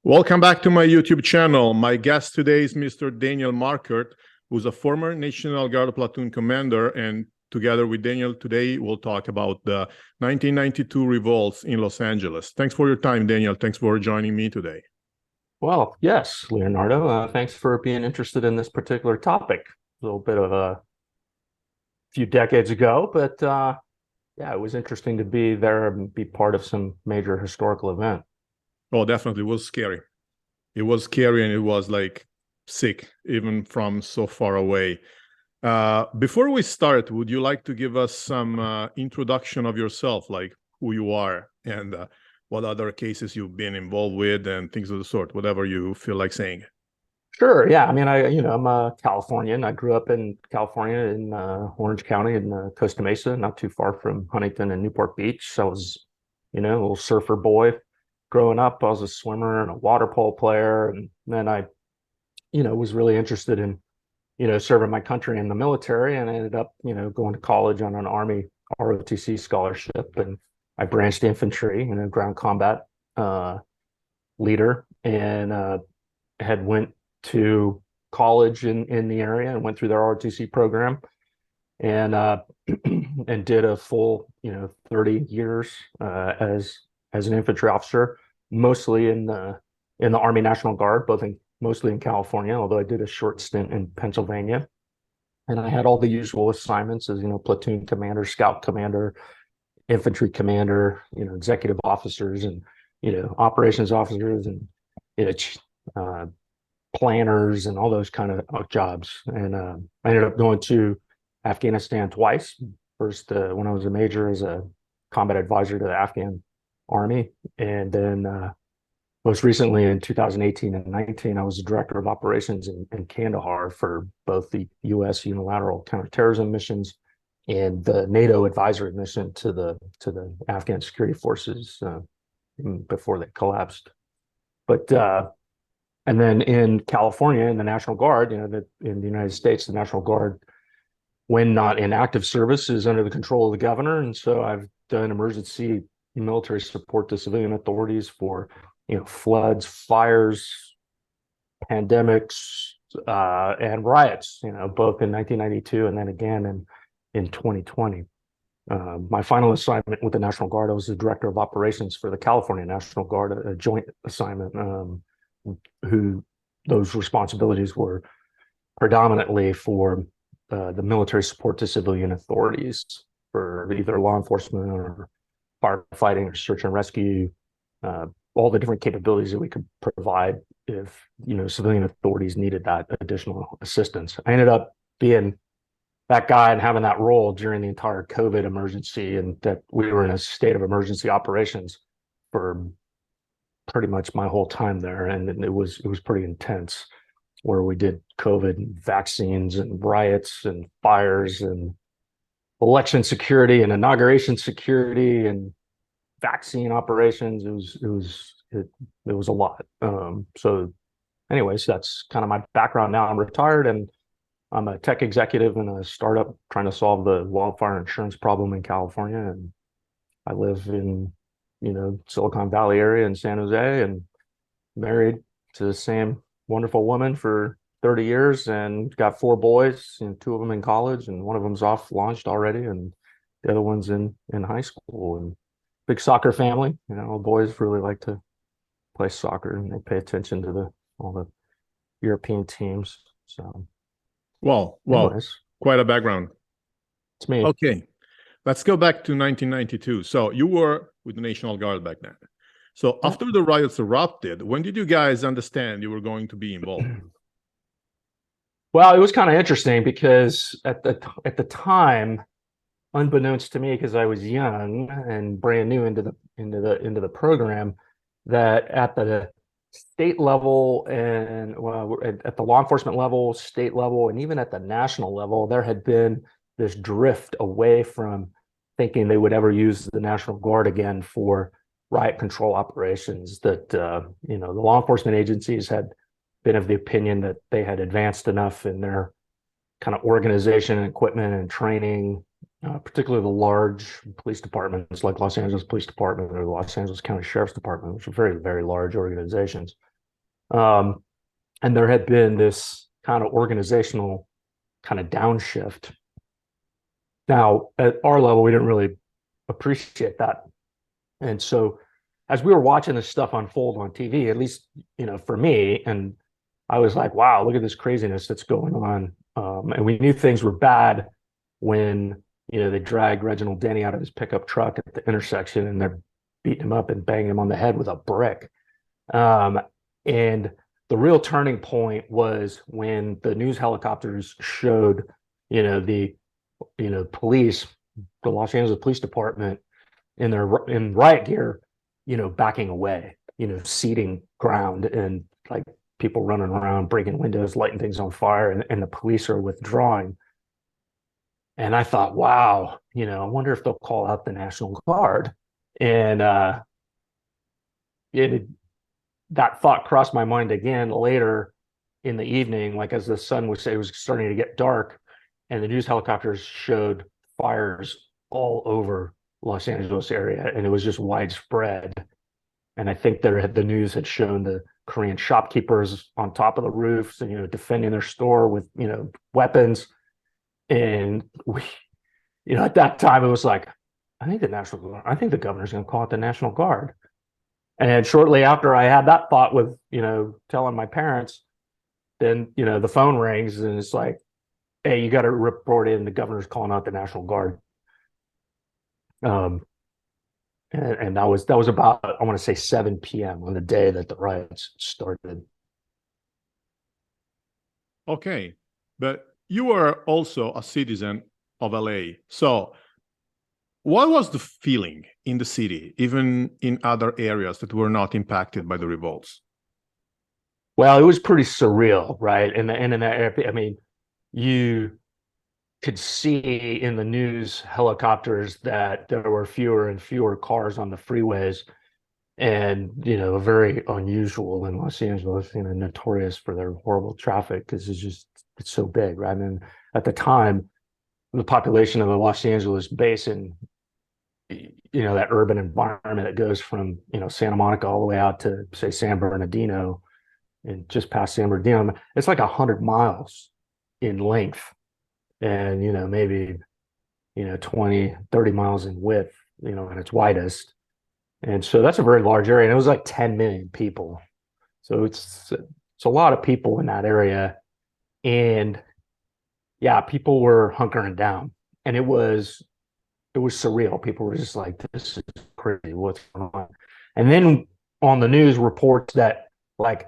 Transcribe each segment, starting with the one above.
Welcome back to my YouTube channel. My guest today is Mr. Daniel Markert, who's a former National Guard platoon commander, and together with Daniel today, we'll talk about the 1992 revolts in Los Angeles. Thanks for your time, Daniel. Thanks for joining me today. Well, yes, Leonardo. Thanks for being interested in this particular topic. A little bit of a few decades ago, but yeah, it was interesting to be there and be part of some major historical event. Oh, definitely. It was scary. It was scary and it was like sick, even from so far away. Before we start, would you like to give us some introduction of yourself, like who you are and what other cases you've been involved with and things of the sort, whatever you feel like saying? Sure. Yeah. I mean, I'm a Californian. I grew up in California in Orange County in Costa Mesa, not too far from Huntington and Newport Beach. So I was, a little surfer boy growing up. I was a swimmer and a water polo player. And then I, was really interested in, serving my country in the military, and I ended up, going to college on an Army ROTC scholarship. And I branched infantry, ground combat leader, and had went to college in the area and went through their ROTC program, and and did a full 30 years as an infantry officer, mostly in the Army National Guard, mostly in California, although I did a short stint in Pennsylvania. And I had all the usual assignments as platoon commander, scout commander, infantry commander, executive officers, and operations officers, and planners, and all those kind of jobs. And I ended up going to Afghanistan twice. First, when I was a major, as a combat advisor to the Afghan Army, and then most recently in 2018 and 19, I was the director of operations in Kandahar for both the U.S. unilateral counterterrorism missions and the NATO advisory mission to the Afghan security forces before they collapsed. But and then in California, in the National Guard, in the United States, the National Guard, when not in active service, is under the control of the governor. And so I've done emergency military support to civilian authorities for floods, fires, pandemics, and riots, both in 1992 and then again in 2020. My final assignment with the National Guard, I was the director of operations for the California National Guard, a joint assignment, who those responsibilities were predominantly for the military support to civilian authorities for either law enforcement or firefighting or search and rescue, all the different capabilities that we could provide if civilian authorities needed that additional assistance. I ended up being that guy and having that role during the entire COVID emergency, and that we were in a state of emergency operations for pretty much my whole time there. And it was pretty intense, where we did COVID and vaccines and riots and fires and election security and inauguration security and vaccine operations. It was a lot. So anyways, that's kind of my background. Now I'm retired, and I'm a tech executive in a startup trying to solve the wildfire insurance problem in California. And I live in Silicon Valley area in San Jose, and married to the same wonderful woman for 30 years, and got 4 boys, and 2 of them in college, and one of them's off launched already, and the other one's in high school. And big soccer family. Boys really like to play soccer, and they pay attention to all the European teams. So, Well, anyways, quite a background. It's me. Okay, let's go back to 1992. So you were with the National Guard back then. So after the riots erupted, when did you guys understand you were going to be involved? Well, it was kind of interesting because at the time, unbeknownst to me, because I was young and brand new into the program, that at the state level and at the law enforcement level, state level, and even at the national level, there had been this drift away from thinking they would ever use the National Guard again for riot control operations. That the law enforcement agencies had been of the opinion that they had advanced enough in their kind of organization and equipment and training, particularly the large police departments like Los Angeles Police Department or the Los Angeles County Sheriff's Department, which are very, very large organizations. Um, and there had been this kind of organizational kind of downshift. Now, at our level, we didn't really appreciate that. And so as we were watching this stuff unfold on TV, at least, for me, and I was like, wow, look at this craziness that's going on. And we knew things were bad when, they dragged Reginald Denny out of his pickup truck at the intersection and they're beating him up and banging him on the head with a brick. And the real turning point was when the news helicopters showed, the, police, the Los Angeles Police Department in riot gear, backing away, ceding ground and like people running around, breaking windows, lighting things on fire, and the police are withdrawing. And I thought, wow, I wonder if they'll call out the National Guard. And it, that thought crossed my mind again later in the evening, like as the sun was, it was starting to get dark, and the news helicopters showed fires all over Los Angeles area, and it was just widespread. And I think the news had shown the Korean shopkeepers on top of the roofs and defending their store with weapons. And we, at that time it was like, I think the governor's going to call it the National Guard. And shortly after I had that thought with telling my parents, then the phone rings and it's like, hey, you got to report in. The governor's calling out the National Guard. And that was about, I want to say 7 p.m. on the day that the riots started. Okay, but you were also a citizen of LA. So what was the feeling in the city, even in other areas that were not impacted by the revolts? Well, it was pretty surreal, right? And in that area, I mean, you could see in the news helicopters that there were fewer and fewer cars on the freeways, and very unusual in Los Angeles, notorious for their horrible traffic because it's so big, right? And at the time, the population of the Los Angeles basin, that urban environment that goes from Santa Monica all the way out to say San Bernardino and just past San Bernardino, it's like 100 miles in length and maybe 20 30 miles in width at its widest. And so that's a very large area, and it was like 10 million people. So it's a lot of people in that area. And yeah, people were hunkering down, and it was surreal. People were just like, this is crazy, what's going on? And then on the news reports that like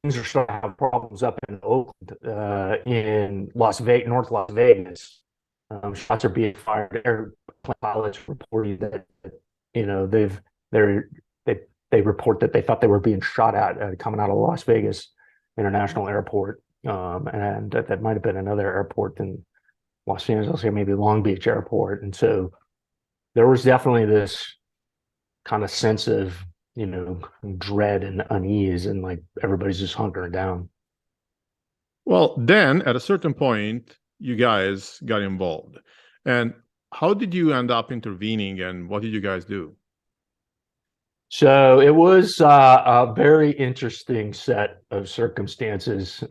things are starting to have problems up in Oakland, in North Las Vegas. Shots are being fired. Airplane pilots reporting that they report that they thought they were being shot at coming out of Las Vegas International Airport, and that might have been another airport in Los Angeles, or maybe Long Beach Airport. And so there was definitely this kind of sense of dread and unease, and like everybody's just hunkering down. Well, then at a certain point, you guys got involved. And how did you end up intervening, and what did you guys do? So it was a very interesting set of circumstances.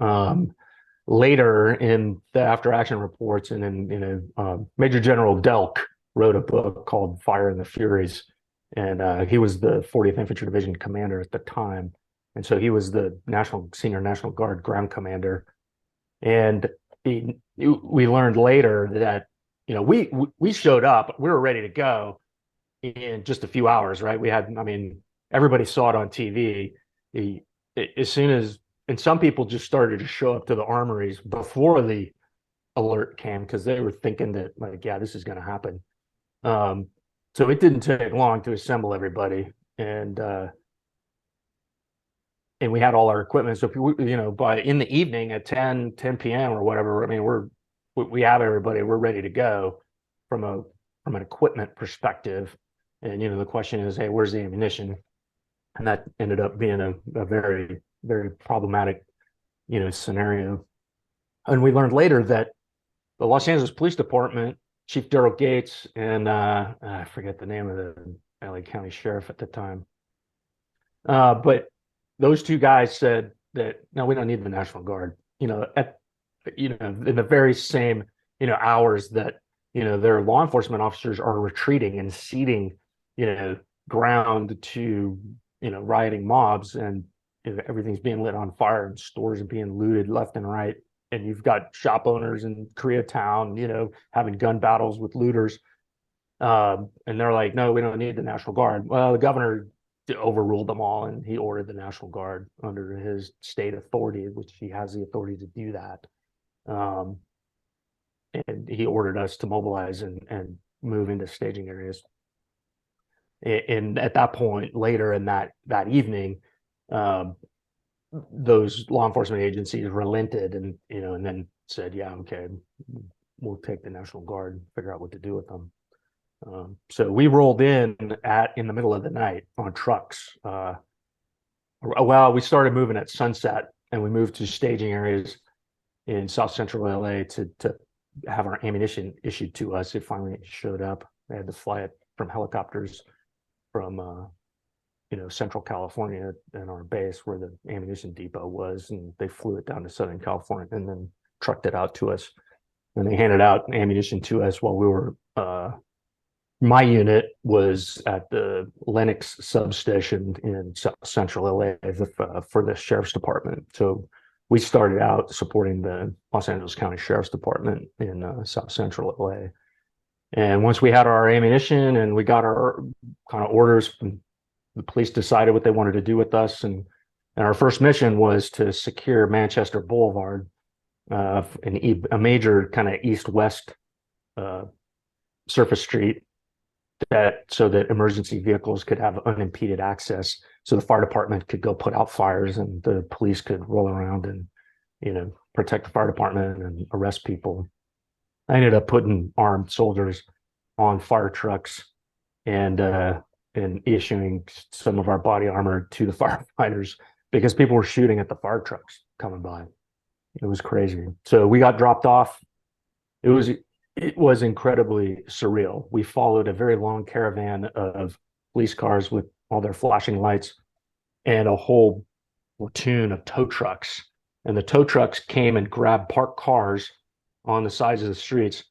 Later in the after action reports, and then Major General Delk wrote a book called Fire and the Furies, and he was the 40th Infantry Division commander at the time, and so he was the senior National Guard ground commander. And we learned later that we showed up, we were ready to go in just a few hours, right? Everybody saw it on TV. As soon as, and some people just started to show up to the armories before the alert came because they were thinking that, like, yeah, this is going to happen. So it didn't take long to assemble everybody, and we had all our equipment. So if by in the evening at 10 p.m. or whatever, I mean, we have everybody, we're ready to go from an equipment perspective. And the question is, hey, where's the ammunition? And that ended up being a very, very problematic scenario. And we learned later that the Los Angeles Police Department, Chief Daryl Gates, and I forget the name of the LA County Sheriff at the time, but those two guys said, that, no, we don't need the National Guard. In the very same, hours that, their law enforcement officers are retreating and ceding, ground to, rioting mobs, and everything's being lit on fire and stores are being looted left and right. And you've got shop owners in Koreatown, having gun battles with looters. And they're like, no, we don't need the National Guard. Well, the governor overruled them all, and he ordered the National Guard under his state authority, which he has the authority to do that. And he ordered us to mobilize and move into staging areas. And at that point, later in that evening, those law enforcement agencies relented, and then said, yeah, okay, we'll take the National Guard and figure out what to do with them. So we rolled in the middle of the night on trucks. Well, we started moving at sunset, and we moved to staging areas in South Central LA to have our ammunition issued to us. It finally showed up. I had to fly it from helicopters from Central California and our base where the ammunition depot was, and they flew it down to Southern California and then trucked it out to us. And they handed out ammunition to us while we were my unit was at the Lenox substation in South Central LA for the sheriff's department. So we started out supporting the Los Angeles County Sheriff's Department in South Central LA. And once we had our ammunition and we got our kind of orders, the police decided what they wanted to do with us. And our first mission was to secure Manchester Boulevard, a major kind of east-west surface street, so that emergency vehicles could have unimpeded access, so the fire department could go put out fires and the police could roll around and protect the fire department and arrest people. I ended up putting armed soldiers on fire trucks and issuing some of our body armor to the firefighters because people were shooting at the fire trucks coming by. It was crazy. So we got dropped off. It was incredibly surreal. We followed a very long caravan of police cars with all their flashing lights and a whole platoon of tow trucks. And the tow trucks came and grabbed parked cars on the sides of the streets,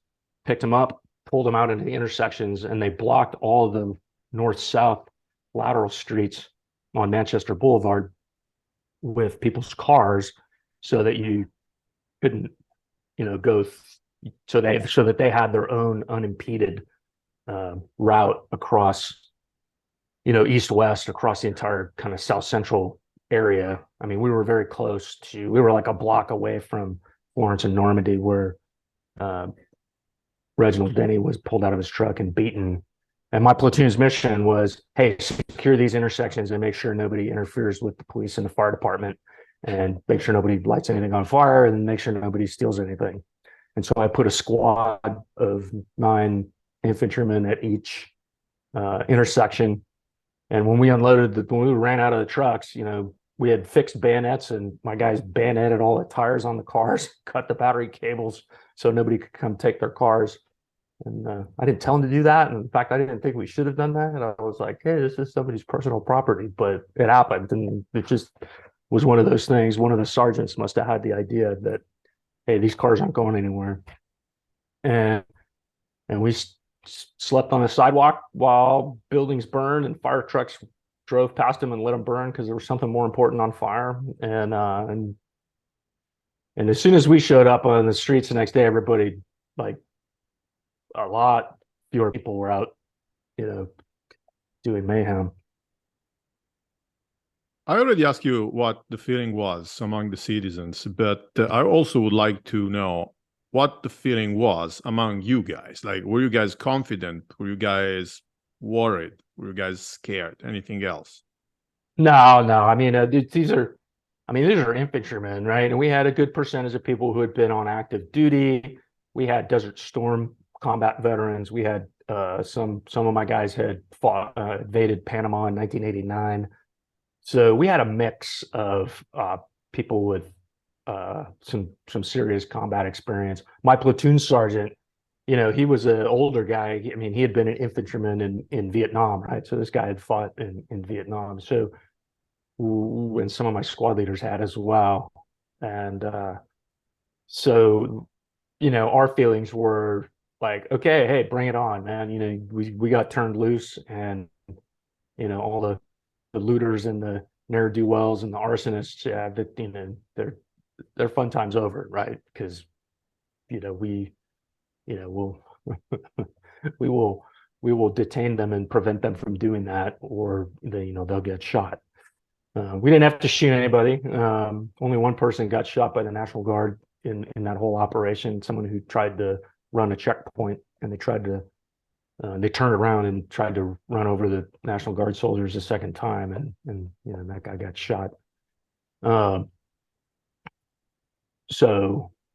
picked them up, pulled them out into the intersections, and they blocked all of the north-south lateral streets on Manchester Boulevard with people's cars so that you couldn't, go so that they had their own unimpeded route across, east-west across the entire kind of South Central area. I mean, we were very close we were like a block away from Florence and Normandy, where Reginald Denny was pulled out of his truck and beaten. And my platoon's mission was, hey, secure these intersections and make sure nobody interferes with the police and the fire department, and make sure nobody lights anything on fire, and make sure nobody steals anything. And so I put a squad of 9 infantrymen at each intersection. And when we when we ran out of the trucks, we had fixed bayonets, and my guys bayoneted all the tires on the cars, cut the battery cables so nobody could come take their cars. And I didn't tell them to do that. And in fact, I didn't think we should have done that. And I was like, hey, this is somebody's personal property, but it happened. And it just was one of those things. One of the sergeants must have had the idea that, hey, these cars aren't going anywhere. And we slept on the sidewalk while buildings burned and fire trucks drove past them and let them burn because there was something more important on fire. And as soon as we showed up on the streets the next day, everybody, like, a lot fewer people were out, doing mayhem. I already asked you what the feeling was among the citizens, but I also would like to know what the feeling was among you guys. Like, were you guys confident? Were you guys worried? Were you guys scared? Anything else? No. I mean, these are infantrymen, right? And we had a good percentage of people who had been on active duty. We had Desert Storm combat veterans. We had some of my guys had invaded Panama in 1989. So we had a mix of people with some serious combat experience. My platoon sergeant, he was an older guy. I mean, he had been an infantryman in Vietnam, right? So this guy had fought in Vietnam. So and some of my squad leaders had as well. And so, our feelings were like, okay, hey, bring it on, man. We got turned loose, and all the looters and the ne'er-do-wells and the arsonists, yeah, their fun time's over, right? Because we'll we will we will detain them and prevent them from doing that, or they'll get shot. We didn't have to shoot anybody. Only one person got shot by the National Guard in that whole operation. Someone who tried to run a checkpoint, and they turned around and tried to run over the National Guard soldiers a second time, and that guy got shot.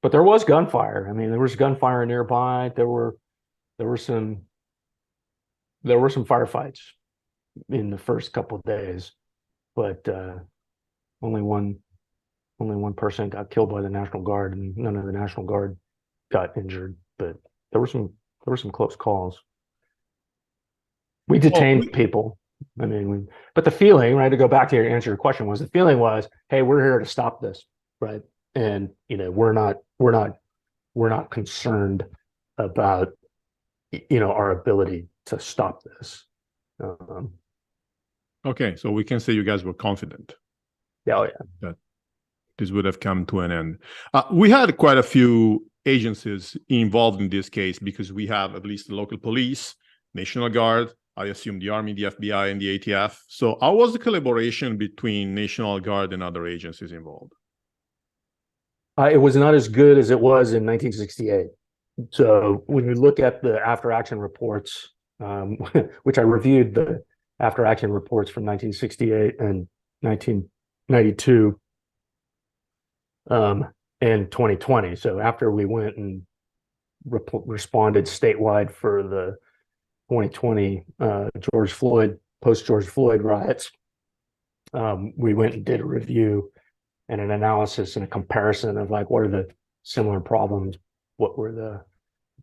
But there was gunfire. I mean, there was gunfire nearby. There were some firefights in the first couple of days, but only one person got killed by the National Guard, and none of the National Guard got injured. But there were some close calls. We detained people. I mean, but the feeling, right, to go back to answer your question, was the feeling was, hey, we're here to stop this, right? And we're not concerned about our ability to stop this. Okay, so we can say you guys were confident. Oh yeah, that this would have come to an end. We had quite a few agencies involved in this case, because we have at least the local police, National Guard, I assume the Army, the FBI, and the ATF. So how was the collaboration between National Guard and other agencies involved? it was not as good as it was in 1968. So when you look at the after action reports, which I reviewed the after action reports from 1968 and 1992 and 2020. So after we went and responded statewide for the 2020 post-George Floyd riots, we went and did a review and an analysis and a comparison of like, what are the similar problems? What were the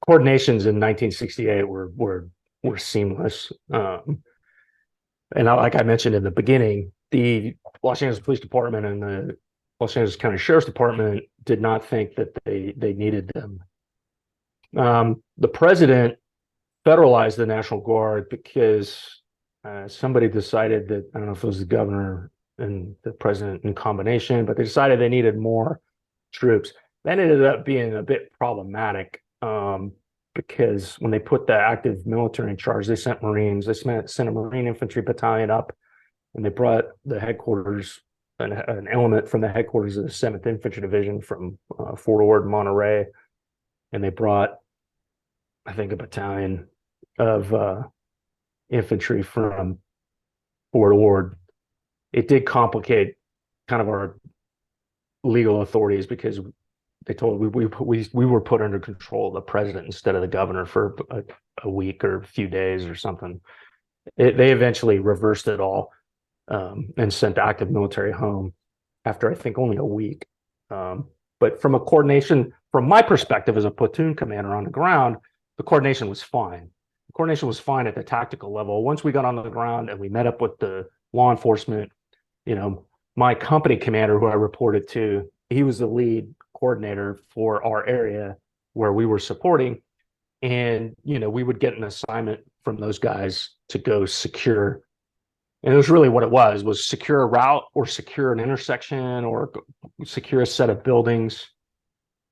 coordinations in 1968 were seamless. And like I mentioned in the beginning, the Los Angeles Police Department and the Los Angeles County Sheriff's Department did not think that they needed them. The president federalized the National Guard because somebody decided that, I don't know if it was the governor and the president in combination, but they decided they needed more troops. That ended up being a bit problematic, because when they put the active military in charge, they sent Marines. They sent a Marine infantry battalion up, and they brought the headquarters, an element from the headquarters of the 7th Infantry Division from Fort Ord, Monterey, and they brought, I think, a battalion of infantry from Fort Ord. It did complicate kind of our legal authorities, because they told we were put under control of the president instead of the governor for a week or a few days or something. They eventually reversed it all, and sent active military home after, I think, only a week. But from my perspective as a platoon commander on the ground, the coordination was fine. The coordination was fine at the tactical level. Once we got on the ground and we met up with the law enforcement, my company commander, who I reported to, he was the lead coordinator for our area where we were supporting. And, we would get an assignment from those guys to go secure. And it was really what it was secure a route, or secure an intersection, or secure a set of buildings.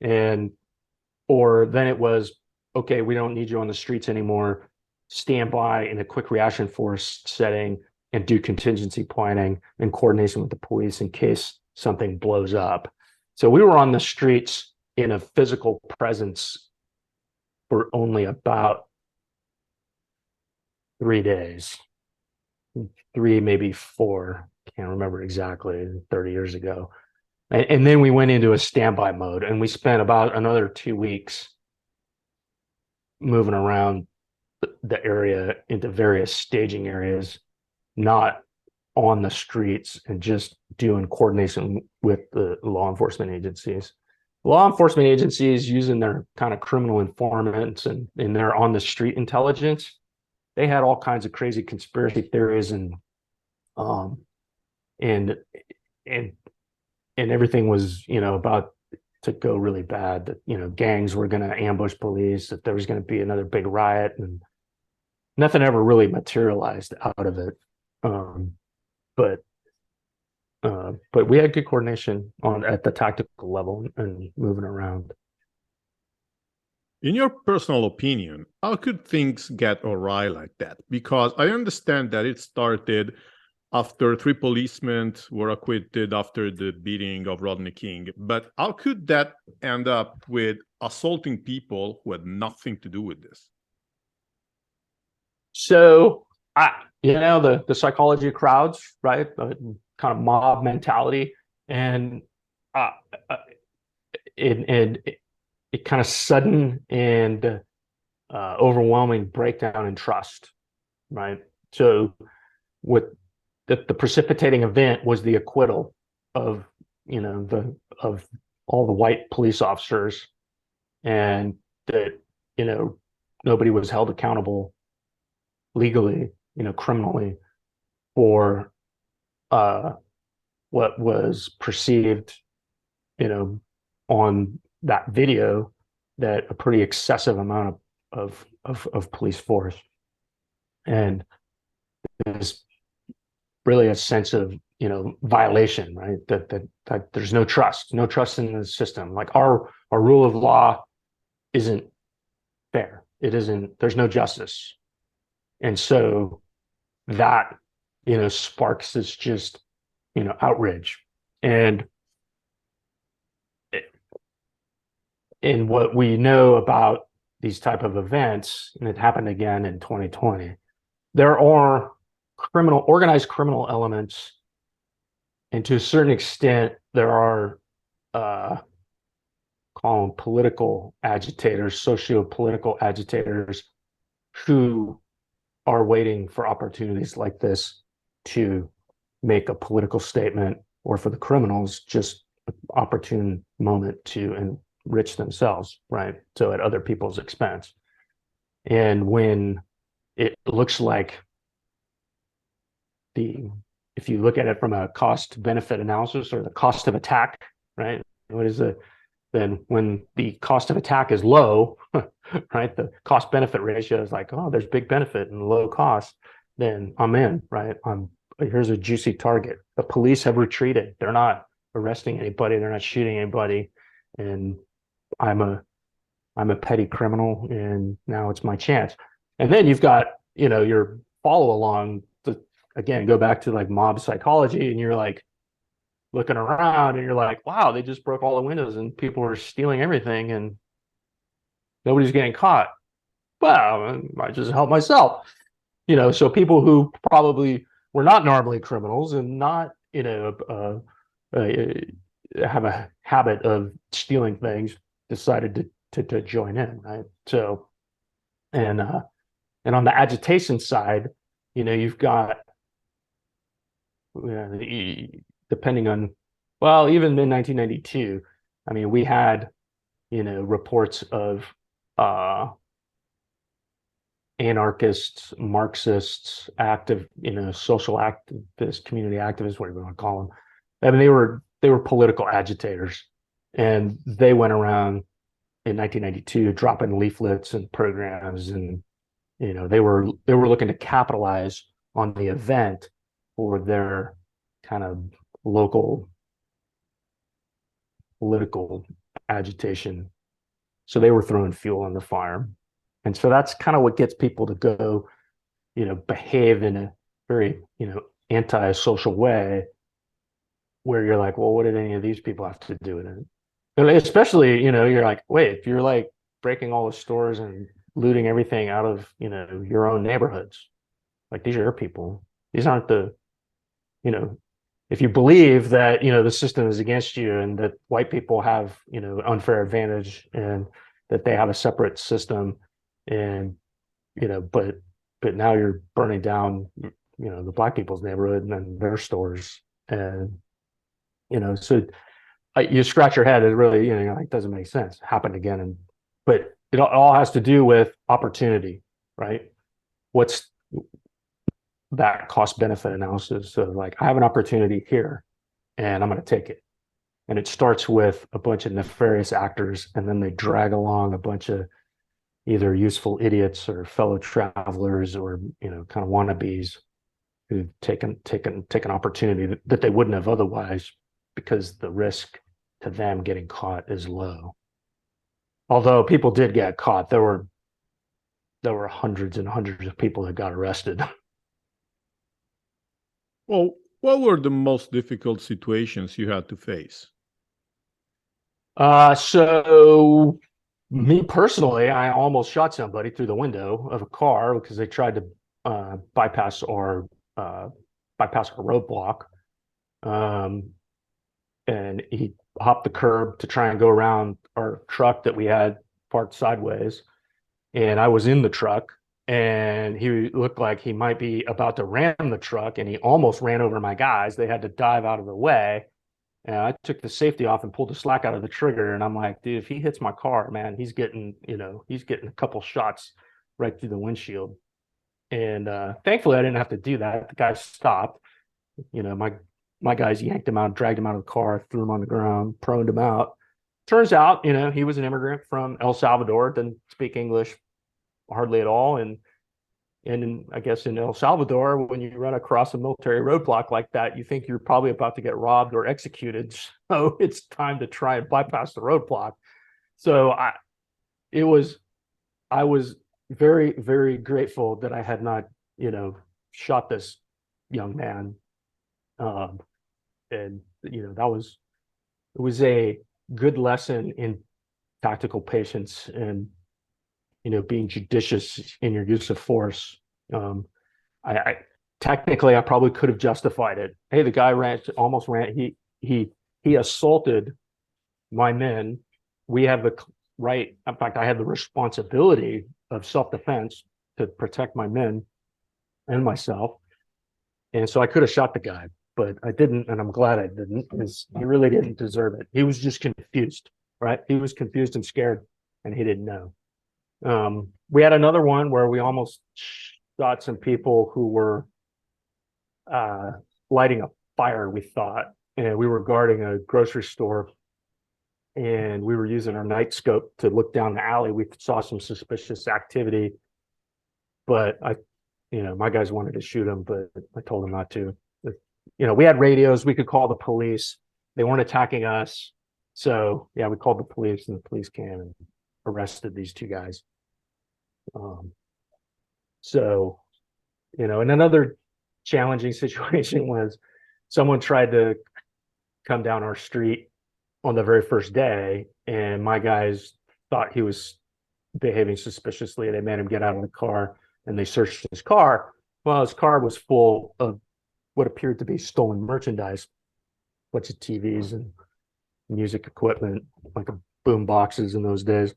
Or then it was, okay, we don't need you on the streets anymore. Stand by in a quick reaction force setting and do contingency planning and coordination with the police in case something blows up. So we were on the streets in a physical presence for only about 3 days, 3, maybe 4, can't remember exactly, 30 years ago. And then we went into a standby mode, and we spent about another 2 weeks moving around the area into various staging areas, not on the streets, and just doing coordination with the law enforcement agencies. Law enforcement agencies, using their kind of criminal informants and their on the street intelligence, they had all kinds of crazy conspiracy theories and and and and everything was, about to go really bad, that, gangs were going to ambush police, that there was going to be another big riot, and nothing ever really materialized out of it. Um, but but we had good coordination at the tactical level and moving around. In your personal opinion, how could things get awry like that? Because I understand that it started after 3 policemen were acquitted after the beating of Rodney King. But how could that end up with assaulting people who had nothing to do with this? So, the psychology of crowds, right? Kind of mob mentality, and uh, uh, it kind of sudden and overwhelming breakdown in trust, right? So, what the precipitating event was the acquittal of, of all the white police officers, and that, nobody was held accountable legally, criminally, for what was perceived, on that video, that a pretty excessive amount of police force. And there's really a sense of, violation, right? That there's no trust in the system. Like our rule of law isn't fair. It isn't, there's no justice. And so that, sparks this just, outrage. And in what we know about these type of events, and it happened again in 2020, there are organized criminal elements, and to a certain extent, there are call them political agitators, socio-political agitators, who are waiting for opportunities like this to make a political statement, or for the criminals, just an opportune moment to enrich themselves, right? So at other people's expense. And when it looks like if you look at it from a cost benefit analysis, or the cost of attack, right? Then when the cost of attack is low, right? The cost benefit ratio is like, oh, there's big benefit and low cost, then I'm in, right? Here's a juicy target. The police have retreated. They're not arresting anybody. They're not shooting anybody. And I'm a petty criminal, and now it's my chance. And then you've got, your follow along, again, go back to like mob psychology, and you're like looking around and you're like, wow, they just broke all the windows and people are stealing everything and nobody's getting caught. Well, I just help myself. So people who probably were not normally criminals and not, have a habit of stealing things, decided to join in, right? So, and on the agitation side, you've got, depending on, well, even in 1992, I mean, we had, reports of anarchists, Marxists, active, social activists, community activists, whatever you want to call them. I mean, they were political agitators, and they went around in 1992 dropping leaflets and programs, and they were looking to capitalize on the event for their kind of local political agitation. So they were throwing fuel on the fire. And so that's kind of what gets people to go, behave in a very, anti-social way, where you're like, well, what did any of these people have to do with it? And especially, you're like, wait, if you're like breaking all the stores and looting everything out of, your own neighborhoods, like, these are your people. These aren't if you believe that, the system is against you, and that white people have, unfair advantage, and that they have a separate system, and, but now you're burning down, the black people's neighborhood and then their stores. And, so you scratch your head. It really, like, doesn't make sense. Happened again. But it all has to do with opportunity, right? that cost benefit analysis of like, I have an opportunity here and I'm going to take it. And it starts with a bunch of nefarious actors, and then they drag along a bunch of either useful idiots or fellow travelers or, kind of wannabes who've taken opportunity that they wouldn't have otherwise, because the risk to them getting caught is low. Although people did get caught, there were hundreds and hundreds of people that got arrested. Well, what were the most difficult situations you had to face? So me personally, I almost shot somebody through the window of a car because they tried to bypass our roadblock. And he hopped the curb to try and go around our truck that we had parked sideways. And I was in the truck, and he looked like he might be about to ram the truck, and he almost ran over my guys. They had to dive out of the way. And I took the safety off and pulled the slack out of the trigger. And I'm like, dude, if he hits my car, man, he's getting a couple shots right through the windshield. And thankfully, I didn't have to do that. The guy stopped. My guys yanked him out, dragged him out of the car, threw him on the ground, proned him out. Turns out, he was an immigrant from El Salvador, didn't speak English hardly at all. And I guess in El Salvador, when you run across a military roadblock like that, you think you're probably about to get robbed or executed. So it's time to try and bypass the roadblock. So I was very, very grateful that I had not, shot this young man. And it was a good lesson in tactical patience and, being judicious in your use of force. I technically I probably could have justified it. Hey, the guy almost ran. He assaulted my men. We have the right. In fact, I had the responsibility of self-defense to protect my men and myself. And so I could have shot the guy, but I didn't, and I'm glad I didn't, because he really didn't deserve it. He was just confused, right? He was confused and scared, and he didn't know. We had another one where we almost shot some people who were lighting a fire, we thought, and we were guarding a grocery store, and we were using our night scope to look down the alley. We saw some suspicious activity, but my guys wanted to shoot him, but I told them not to. We had radios. We could call the police. They weren't attacking us. So, yeah, we called the police, and the police came and arrested these two guys. And another challenging situation was someone tried to come down our street on the very first day, and my guys thought he was behaving suspiciously. They made him get out of the car, and they searched his car. Well, his car was full of what appeared to be stolen merchandise, a bunch of TVs and music equipment, like boom boxes in those days.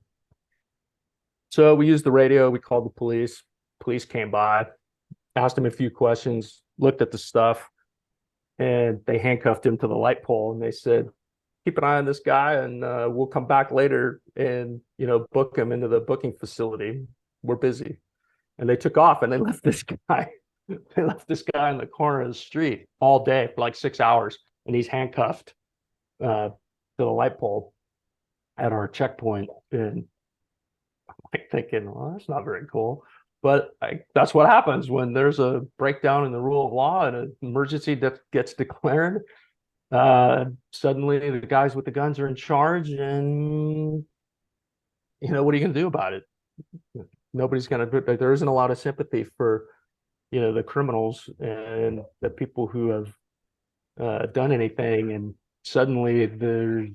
So we used the radio. We called the police. Police came by, asked him a few questions, looked at the stuff, and they handcuffed him to the light pole. And they said, keep an eye on this guy, and we'll come back later and, book him into the booking facility. We're busy. And they took off, and they left this guy. They left this guy in the corner of the street all day for like 6 hours, and he's handcuffed to the light pole at our checkpoint. And I'm thinking, well, that's not very cool. But that's what happens when there's a breakdown in the rule of law and an emergency that gets declared. Suddenly, the guys with the guns are in charge, and what are you going to do about it? Nobody's going to. There isn't a lot of sympathy for the criminals and the people who have done anything, and suddenly there's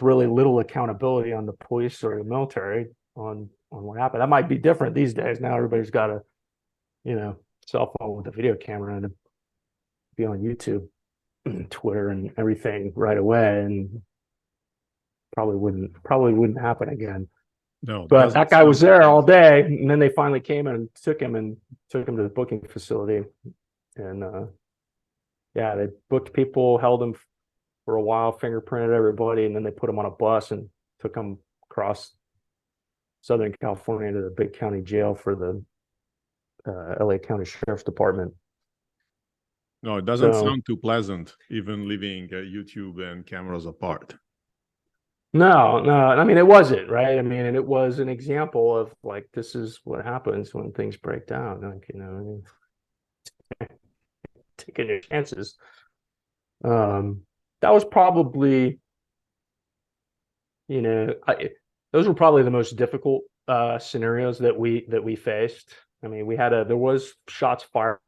really little accountability on the police or the military on what happened. That might be different these days. Now everybody's got a cell phone with a video camera and be on YouTube, Twitter, and everything right away, and probably wouldn't happen again. No, but that guy was there all day, and then they finally came and took him to the booking facility, and they booked people, held him for a while, fingerprinted everybody, and then they put him on a bus and took him across Southern California to the big county jail for the LA County Sheriff's Department. No, it doesn't So sound too pleasant, even leaving YouTube and cameras apart. no, I mean it wasn't, right? I mean, and it was an example of like this is what happens when things break down. Like, you know, I mean, taking your chances. That was probably, you know, those were probably the most difficult scenarios that we faced. I mean, there was shots fired.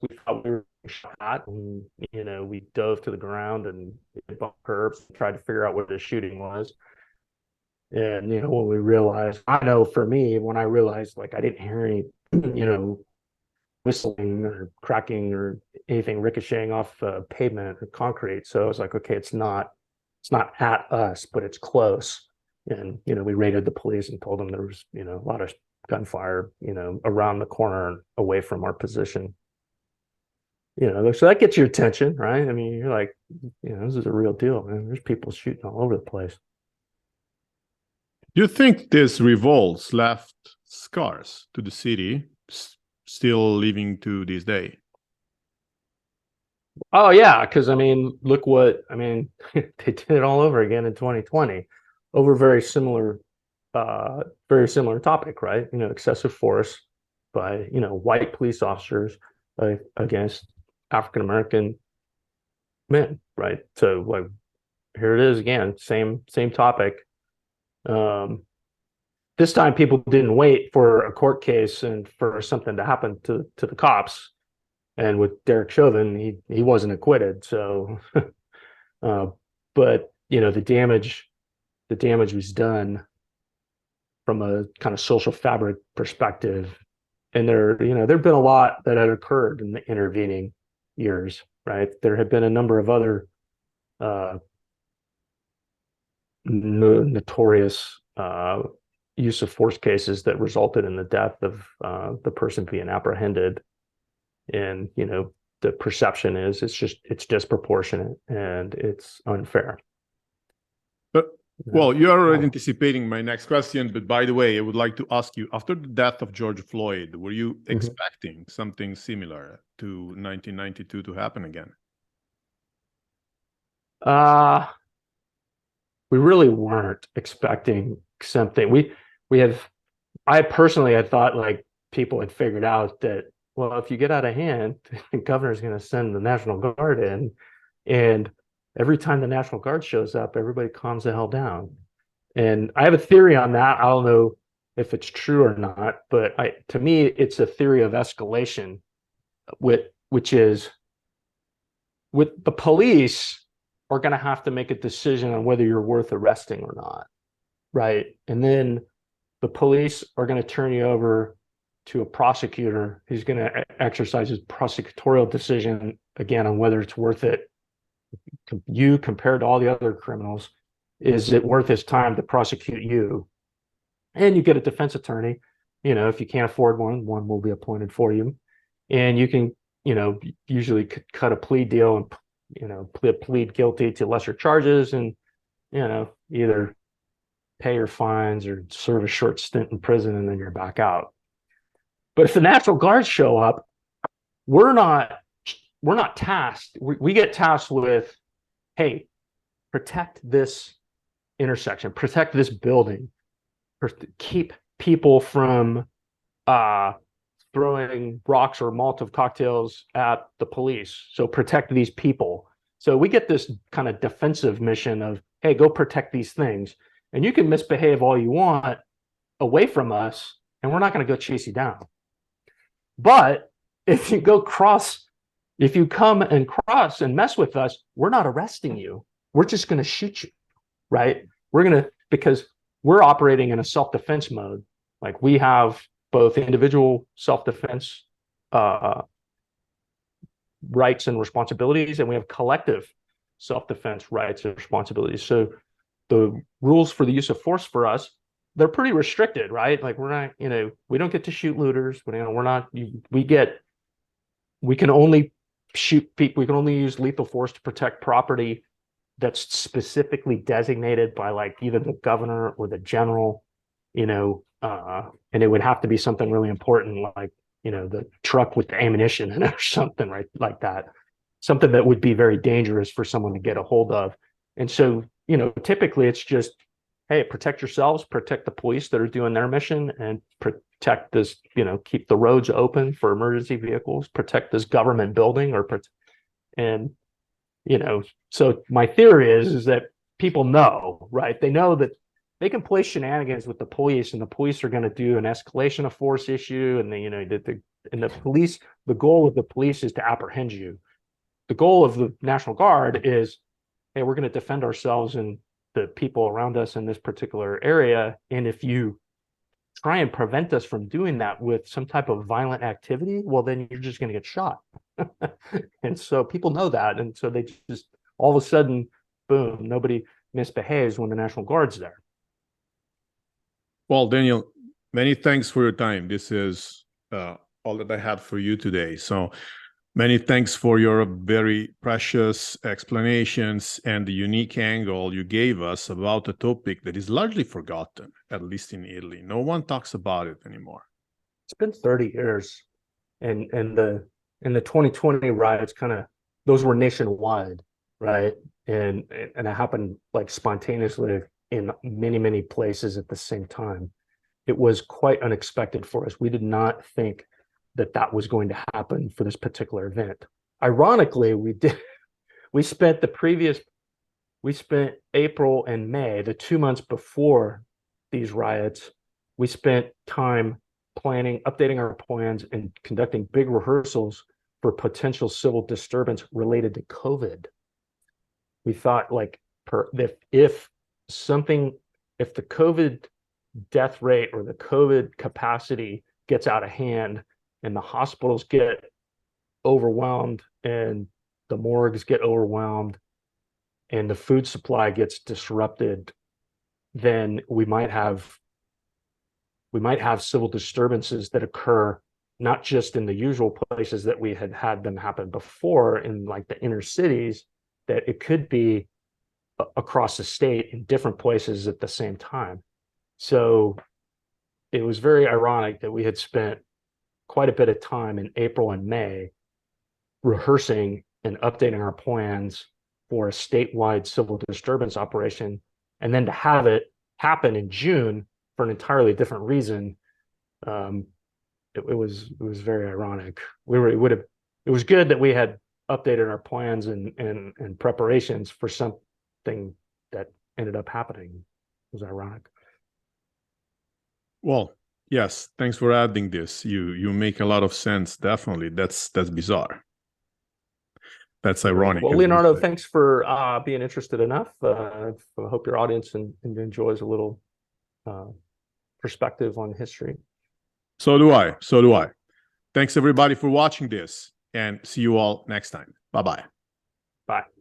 We thought we were shot, and you know, we dove to the ground and bumped curbs and tried to figure out where the shooting was. And you know, when we realized, I know for me, when I realized like I didn't hear any, you know, whistling or cracking or anything ricocheting off pavement or concrete. So I was like, okay, it's not at us, but it's close. And you know, we raided the police and told them there was, you know, a lot of gunfire, you know, around the corner away from our position. You know, so that gets your attention, right? I mean, you're like, you know, this is a real deal, man. There's people shooting all over the place. Do you think this revolts left scars to the city, still living to this day? Oh yeah, because I mean, look what I mean. They did it all over again in 2020, over very similar topic, right? You know, excessive force by, you know, white police officers against African American men, right? So like here it is again, same topic. This time people didn't wait for a court case and for something to happen to the cops. And with Derek Chauvin, he wasn't acquitted. So, but you know, the damage was done from a kind of social fabric perspective. And there've been a lot that had occurred in the intervening years, right? There have been a number of other notorious use of force cases that resulted in the death of the person being apprehended. And, you know, the perception is it's disproportionate and it's unfair. But well, you are already anticipating my next question. But by the way, I would like to ask you, after the death of George Floyd, were you expecting something similar to 1992 to happen again? We really weren't expecting something. I personally had thought like people had figured out that, well, if you get out of hand, the governor's going to send the National Guard in. And every time the National Guard shows up, everybody calms the hell down. And I have a theory on that. I don't know if it's true or not, but to me, it's a theory of escalation, which is with the police are going to have to make a decision on whether you're worth arresting or not, right? And then the police are going to turn you over to a prosecutor who's going to exercise his prosecutorial decision again on whether it's worth it. You compared to all the other criminals, is it worth his time to prosecute you? And you get a defense attorney. You know, if you can't afford one will be appointed for you, and you can, you know, usually cut a plea deal and, you know, plead guilty to lesser charges and, you know, either pay your fines or serve a short stint in prison and then you're back out. But if the National Guard show up, we're not tasked. We get tasked with, hey, protect this intersection, protect this building, keep people from throwing rocks or Molotov cocktails at the police. So protect these people. So we get this kind of defensive mission of, hey, go protect these things. And you can misbehave all you want away from us, and we're not going to go chase you down. But if you come and cross and mess with us, we're not arresting you. We're just going to shoot you, right? Because we're operating in a self-defense mode. Like we have both individual self-defense rights and responsibilities, and we have collective self-defense rights and responsibilities. So the rules for the use of force for us, they're pretty restricted, right? Like we're not, you know, we don't get to shoot looters. We can only shoot people. We can only use lethal force to protect property that's specifically designated by like either the governor or the general, you know, and it would have to be something really important, like the truck with the ammunition in it or something, right? Like that, something that would be very dangerous for someone to get a hold of. And so, typically it's just, hey, protect yourselves, protect the police that are doing their mission, and protect this, keep the roads open for emergency vehicles, protect this government building, and, so my theory is that people know, right? They know that they can play shenanigans with the police, and the police are going to do an escalation of force issue. And the police, the goal of the police is to apprehend you. The goal of the National Guard is, hey, we're going to defend ourselves and the people around us in this particular area. And if you try and prevent us from doing that with some type of violent activity, well, then you're just going to get shot. And so people know that. And so they just, all of a sudden, boom, nobody misbehaves when the National Guard's there. Well, Daniel, many thanks for your time. This is all that I had for you today. So many thanks for your very precious explanations and the unique angle you gave us about a topic that is largely forgotten, at least in Italy. No one talks about it anymore. It's been 30 years. And the 2020 riots, those were nationwide, right? And it happened like spontaneously in many, many places at the same time. It was quite unexpected for us. We did not think that was going to happen for this particular event. Ironically, we spent April and May, the 2 months before these riots, we spent time planning, updating our plans, and conducting big rehearsals for potential civil disturbance related to COVID. We thought if the COVID death rate or the COVID capacity gets out of hand and the hospitals get overwhelmed and the morgues get overwhelmed and the food supply gets disrupted, then we might have civil disturbances that occur not just in the usual places that we had them happen before in like the inner cities, that it could be across the state in different places at the same time. So it was very ironic that we had spent quite a bit of time in April and May rehearsing and updating our plans for a statewide civil disturbance operation, and then to have it happen in June for an entirely different reason. It was very ironic. It was good that we had updated our plans and preparations for something that ended up happening. It was ironic. Well, yes, thanks for adding this. You make a lot of sense. Definitely, that's bizarre. That's ironic. Well, Leonardo, thanks for being interested enough. I hope your audience enjoys a little perspective on history. So do I. Thanks everybody for watching this, and see you all next time. Bye-bye. Bye.